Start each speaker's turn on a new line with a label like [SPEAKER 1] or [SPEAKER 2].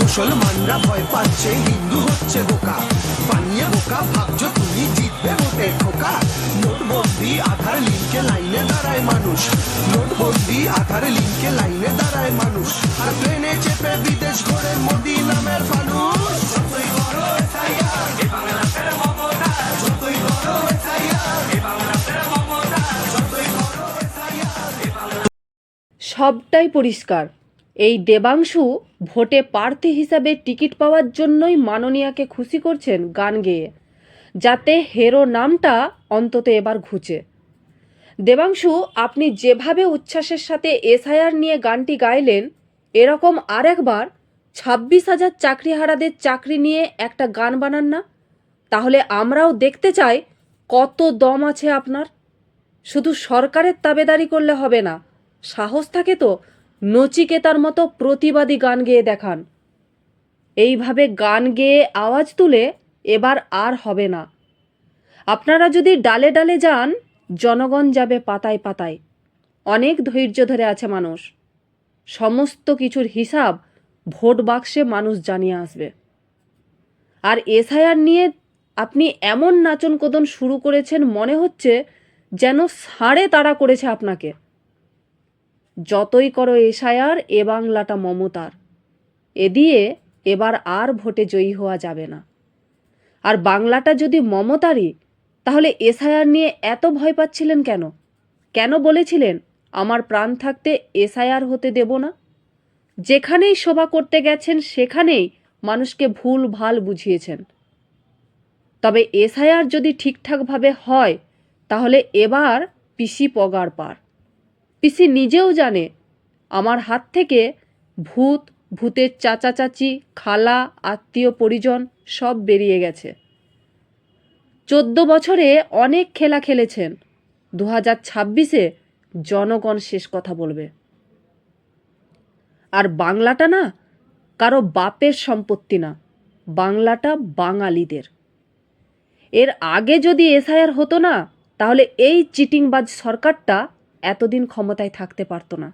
[SPEAKER 1] মুসলমানরা ভয় পাচ্ছে, হিন্দু হচ্ছে বোকা। বানিয়ে বোকা ভাবছো তুমি জিতবে ভোটে খোকা। নোটবন্দি আধার লিঙ্কে লাইনে দাঁড়ায় মানুষ, নোটবন্দি আধার লিঙ্কে লাইনে দাঁড়ায় মানুষ। আর প্লেনে চেপে বিদেশ ঘোরে মোদি নামের ফানুষ। যতই বড় এসআইআর, এ বাংলাদেশের মমতা। যতই বড় এসআইআর, এ বাংলাদেশের মমতা। যতই বড় এসআইআর, এ বাংলাদেশের।
[SPEAKER 2] সবটাই পরিষ্কার, এই দেবাংশু ভোটে প্রার্থী হিসাবে টিকিট পাওয়ার জন্যই মাননীয়াকে খুশি করছেন গান গেয়ে, যাতে হেরো নামটা অন্তত এবার ঘুচে। দেবাংশু, আপনি যেভাবে উচ্ছ্বাসের সাথে এসআইআর নিয়ে গানটি গাইলেন, এরকম আরেকবার 26,000 চাকরিহারাদের চাকরি নিয়ে একটা গান বানান না, তাহলে আমরাও দেখতে চাই কত দম আছে আপনার। শুধু সরকারের তাবেদারি করলে হবে না, সাহস থাকে তো নচিকেতার মতো প্রতিবাদী গান গেয়ে দেখান। এইভাবে গান গেয়ে আওয়াজ তুলে এবার আর হবে না। আপনারা যদি ডালে ডালে যান, জনগণ যাবে পাতায় পাতায়। অনেক ধৈর্য ধরে আছে মানুষ, সমস্ত কিছুর হিসাব ভোট বাক্সে মানুষ জানিয়ে আসবে। আর এসআইআর নিয়ে আপনি এমন নাচন কোদন শুরু করেছেন, মনে হচ্ছে যেন ষাঁড়ে তাড়া করেছে আপনাকে। যতই করো এসআইআর, এ বাংলাটা মমতার। এ দিয়ে এবার আর ভোটে জয়ী হওয়া যাবে না। আর বাংলাটা যদি মমতারই, তাহলে এসআইআর নিয়ে এত ভয় পাচ্ছিলেন কেন? কেন বলেছিলেন আমার প্রাণ থাকতে এসআইআর হতে দেব না? যেখানেই সভা করতে গেছেন সেখানেই মানুষকে ভুল ভাল বুঝিয়েছেন। তবে এসআইআর যদি ঠিকঠাকভাবে হয়, তাহলে এবার পিসি পগার পার। পিসি নিজেও জানে আমার হাত থেকে ভূত, ভূতের চাচা চাচি, খালা, আত্মীয় পরিজন সব বেরিয়ে গেছে। 14 বছরে অনেক খেলা খেলেছেন, 2026-এ জনগণ শেষ কথা বলবে। আর বাংলাটা না কারো বাপের সম্পত্তি না, বাংলাটা বাঙালিদের। এর আগে যদি এসআইআর হতো না, তাহলে এই চিটিংবাজ সরকারটা এতদিন ক্ষমতায় থাকতে পারতো না।